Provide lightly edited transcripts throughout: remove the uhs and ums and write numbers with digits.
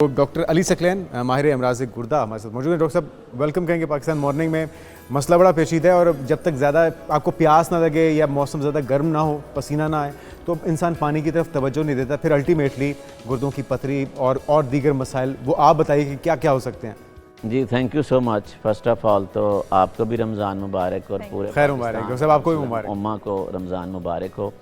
तो डॉक्टर अली सकलैन माहिर अमराज गुर्दा हमारे साथ मौजूद हैं। डॉक्टर साहब वेलकम कहेंगे पाकिस्तान मॉर्निंग में। मसला बड़ा पेचीदा है और जब तक ज़्यादा आपको प्यास ना लगे या मौसम ज़्यादा गर्म ना हो, पसीना ना आए, तो इंसान पानी की तरफ तवज्जो नहीं देता। फिर अल्टीमेटली गुर्दों की पथरी और दीगर मसाइल, वो आप बताइए कि क्या क्या हो सकते हैं। जी thank you so much. First of all तो आपको भी रमज़ान मुबारक और पूरे खैर मुबारक सब आपको भी मुबारक, उम्मा को रमज़ान मुबारक हो।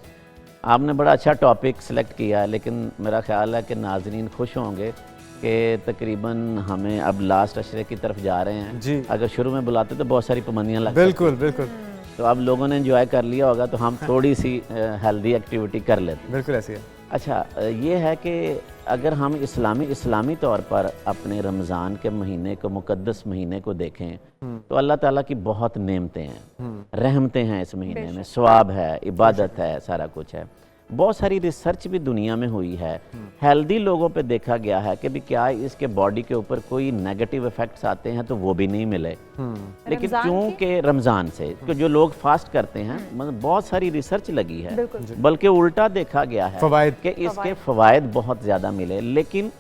आपने बड़ा अच्छा टॉपिक सेलेक्ट किया है, लेकिन मेरा ख्याल है कि नाजरीन खुश होंगे कि तकरीबन हमें अब लास्ट अशरे की तरफ जा रहे हैं जी। अगर शुरू में बुलाते तो बहुत सारी पाबंदियाँ लग बिल्कुल बिल्कुल, तो अब लोगों ने एंजॉय कर लिया होगा, तो हम थोड़ी सी हेल्दी एक्टिविटी कर लेते। बिल्कुल ऐसी है। अच्छा, ये है कि अगर हम इस्लामी तौर पर अपने रमज़ान के महीने को, मुक़द्दस महीने को देखें तो अल्लाह ताला की बहुत नेमतें हैं, रहमतें हैं इस महीने में, सवाब है, इबादत है, सारा कुछ है। बहुत सारी रिसर्च भी दुनिया में हुई है, हेल्दी लोगों पे देखा गया है कि भी क्या इसके बॉडी के ऊपर कोई नेगेटिव इफेक्ट्स आते हैं, तो वो भी नहीं मिले। लेकिन क्योंकि रमज़ान से जो लोग फास्ट करते हैं, मतलब बहुत सारी रिसर्च लगी है, बल्कि उल्टा देखा गया है कि इसके फ़वाइद बहुत ज़्यादा मिले। लेकिन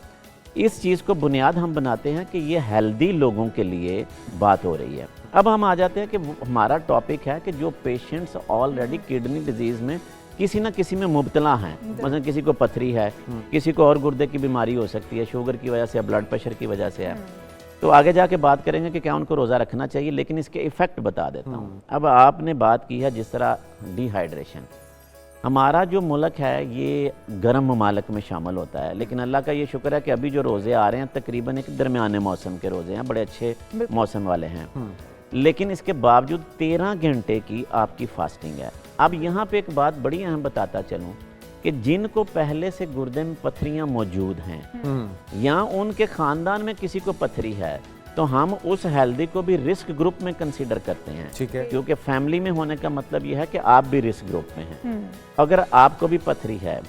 इस चीज़ को बुनियाद हम बनाते हैं कि ये हेल्दी लोगों के लिए बात हो रही है। अब हम आ जाते हैं कि हमारा टॉपिक है कि जो पेशेंट्स ऑलरेडी किडनी डिजीज़ में किसी न किसी में मुब्तला हैं, मतलब किसी को पथरी है, किसी को और गुर्दे की बीमारी हो सकती है, शुगर की वजह से, ब्लड प्रेशर की वजह से है, तो आगे जाके बात करेंगे कि क्या उनको रोज़ा रखना चाहिए, लेकिन इसके इफ़ेक्ट बता देता हूँ। अब आपने बात की है जिस तरह डिहाइड्रेशन, हमारा जो मुल्क है ये गर्म ममालिक में शामिल होता है, लेकिन अल्लाह का ये शुक्र है कि अभी जो रोज़े आ रहे हैं तकरीबन एक दरमियाने मौसम के रोज़े हैं, बड़े अच्छे मौसम वाले हैं, लेकिन इसके बावजूद 13 घंटे की आपकी फास्टिंग है। अब यहाँ पे एक बात बड़ी अहम बताता चलूँ कि जिनको पहले से गुर्दे में पथरियाँ मौजूद हैं या उनके ख़ानदान में किसी को पथरी है, तो हम उस हेल्दी को भी रिस्क ग्रुप में कंसीडर करते हैं, ठीक है, क्योंकि फैमिली में होने का मतलब यह है कि आप भी रिस्क ग्रुप में हैं। अगर आपको भी पथरी है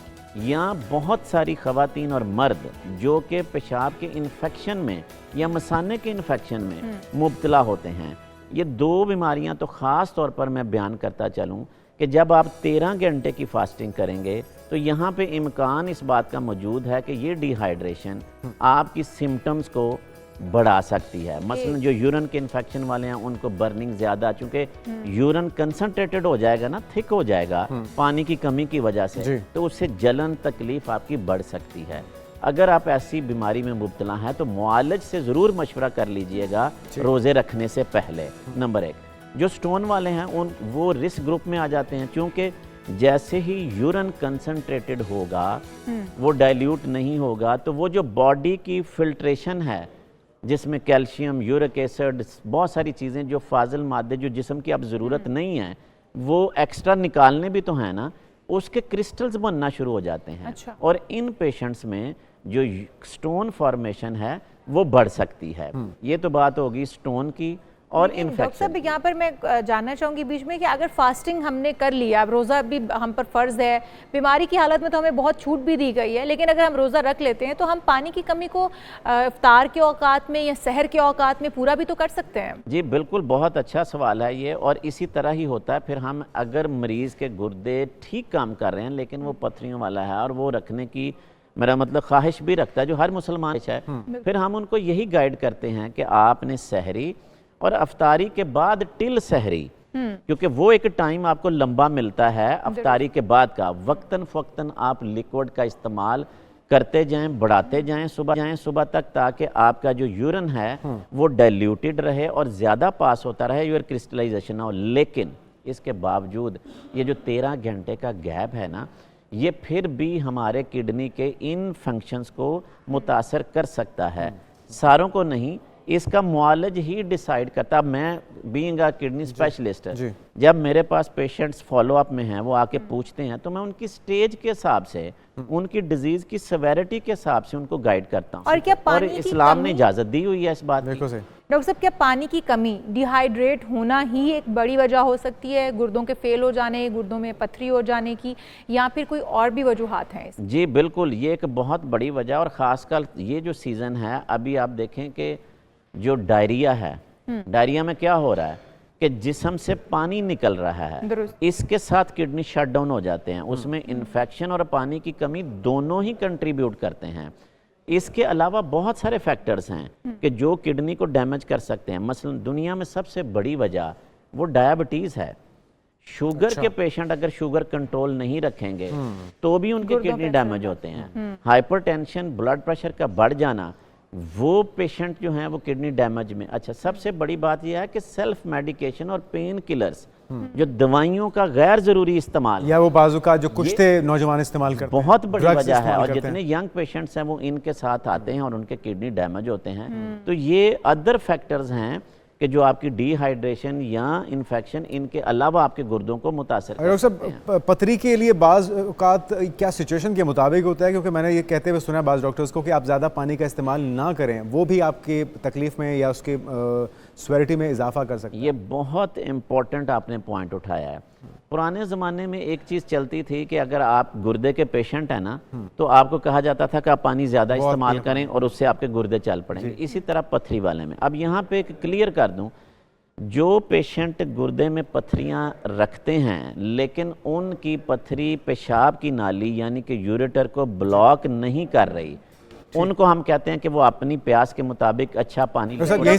या बहुत सारी ख़वातीन और मर्द जो कि पेशाब के इन्फेक्शन में या मसाने के इन्फेक्शन में मुब्तला होते हैं, ये दो बीमारियां तो ख़ास तौर पर मैं बयान करता चलूँ कि जब आप 13 घंटे की फास्टिंग करेंगे तो यहाँ पे इम्कान इस बात का मौजूद है कि ये डिहाइड्रेशन आपकी सिम्टम्स को बढ़ा सकती है। मसलन जो यूरिन के इन्फेक्शन वाले हैं उनको बर्निंग ज़्यादा, चूँकि यूरिन कंसनट्रेटेड हो जाएगा ना, थिक हो जाएगा पानी की कमी की वजह से, तो उससे जलन तकलीफ़ आपकी बढ़ सकती है। अगर आप ऐसी बीमारी में मुब्तला हैं तो मुआलिज से ज़रूर मशवरा कर लीजिएगा रोज़े रखने से पहले। नंबर 1, जो स्टोन वाले हैं वो रिस्क ग्रुप में आ जाते हैं, क्योंकि जैसे ही यूरिन कंसनट्रेटेड होगा, वो डाइल्यूट नहीं होगा, तो वो जो बॉडी की फिल्ट्रेशन है जिसमें कैल्शियम, यूरिक एसिड, बहुत सारी चीज़ें जो फाजिल मादे जो जिस्म की अब ज़रूरत नहीं है, वो एक्स्ट्रा निकालने भी तो हैं ना, उसके क्रिस्टल्स बनना शुरू हो जाते हैं। और इन पेशेंट्स में जो स्टोन फॉर्मेशन है वो बढ़ सकती है। ये तो बात होगी स्टोन की और इन्फेक्शन। डॉक्टर साहब यहाँ पर मैं जानना चाहूँगी बीच में कि अगर फास्टिंग हमने कर लिया, अब रोज़ा भी हम पर फ़र्ज़ है, बीमारी की हालत में तो हमें बहुत छूट भी दी गई है, लेकिन अगर हम रोज़ा रख लेते हैं तो हम पानी की कमी को इफ्तार के औकात में या सहर के औकात में पूरा भी तो कर सकते हैं। जी बिल्कुल, बहुत अच्छा सवाल है ये, और इसी तरह ही होता है। फिर हम अगर मरीज़ के गुर्दे ठीक काम कर रहे हैं लेकिन वो पथरियों वाला है और वो रखने की मेरा मतलब ख्वाहिश भी रखता है, जो हर मुसलमान है, फिर हम उनको यही गाइड करते हैं कि आपने सहरी और अफ्तारी के बाद टिल सहरी, क्योंकि वो एक टाइम आपको लंबा मिलता है अफ्तारी के बाद का, वक्तन फ़क्तन आप लिक्विड का इस्तेमाल करते जाएं, बढ़ाते जाएं सुबह तक, ताकि आपका जो यूरिन है वो डाइल्यूटेड रहे और ज़्यादा पास होता रहे, यूर क्रिस्टलाइजेशन ना हो। लेकिन इसके बावजूद ये जो 13 घंटे का गैप है ना, ये फिर भी हमारे किडनी के इन फंक्शंस को मुतासर कर सकता है, सारों को नहीं। इसका मुआलिज ही डिसाइड करता। मैं बीइंग अ किडनी स्पेशलिस्ट, जब मेरे पास पेशेंट्स फॉलोअप में हैं, वो आके पूछते हैं, तो मैं उनकी स्टेज के हिसाब से, उनकी डिजीज़ की सेवेरिटी के हिसाब से उनको गाइड करता हूँ। और क्या पानी की इस्लाम ने इजाज़त दी हुई है इस बात की। डॉक्टर साहब, क्या पानी की कमी, डिहाइड्रेट होना ही एक बड़ी वजह हो सकती है गुर्दों के फेल हो जाने, गुर्दों में पथरी हो जाने की, या फिर कोई और भी वजूहात हैं? जी बिल्कुल, ये एक बहुत बड़ी वजह, और ख़ासकर ये जो सीज़न है, अभी आप देखें कि जो डायरिया है, डायरिया में क्या हो रहा है कि जिस्म से पानी निकल रहा है, इसके साथ किडनी शट डाउन हो जाते हैं, उसमें इन्फेक्शन और पानी की कमी दोनों ही कंट्रीब्यूट करते हैं। اس کے علاوہ بہت سارے فیکٹرز ہیں کہ جو کڈنی کو ڈیمیج کر سکتے ہیں. مثلا دنیا میں سب سے بڑی وجہ وہ ڈائبٹیز ہے. شوگر کے پیشنٹ اگر شوگر کنٹرول نہیں رکھیں گے تو بھی ان کے کڈنی ڈیمیج ہوتے ہیں. ہائپر ٹینشن, بلڈ پریشر کا بڑھ جانا, وہ پیشنٹ جو ہیں وہ کڈنی ڈیمیج میں. اچھا, سب سے بڑی بات یہ ہے کہ سیلف میڈیکیشن اور پین کلرز, جو دوائیوں کا غیر ضروری استعمال, یا وہ بازو کا جو کچھ تھے نوجوان استعمال کرتے ہیں, بہت بڑی drugs وجہ ہے. استعمال اور کرتے جتنے ہیں. ینگ پیشنٹس ہیں وہ ان کے ساتھ آتے ہیں اور ان کے کڈنی ڈیمیج ہوتے ہیں. تو یہ ادر فیکٹرز ہیں کہ جو آپ کی ڈی ہائیڈریشن یا انفیکشن, ان کے علاوہ آپ کے گردوں کو متاثر ڈاکٹر صاحب, پتھری کے لیے بعض اوقات کیا سچویشن کے مطابق ہوتا ہے؟ کیونکہ میں نے یہ کہتے ہوئے سنا ہے بعض ڈاکٹرز کو کہ آپ زیادہ پانی کا استعمال نہ کریں, وہ بھی آپ کی تکلیف میں یا اس کے سویرٹی میں اضافہ کر سکتا ہے. یہ بہت امپورٹنٹ آپ نے پوائنٹ اٹھایا ہے. پرانے زمانے میں ایک چیز چلتی تھی کہ اگر آپ گردے کے پیشنٹ ہیں نا تو آپ کو کہا جاتا تھا کہ آپ پانی زیادہ استعمال کریں اور اس سے آپ کے گردے چل پڑیں گے. اسی طرح پتھری والے میں. اب یہاں پہ ایک کلیئر کر دوں, جو پیشنٹ گردے میں پتھریاں رکھتے ہیں لیکن ان کی پتھری پیشاب کی نالی یعنی کہ یوریٹر کو بلاک نہیں کر رہی, ان کو ہم کہتے ہیں کہ وہ اپنی پیاس کے مطابق اچھا پانی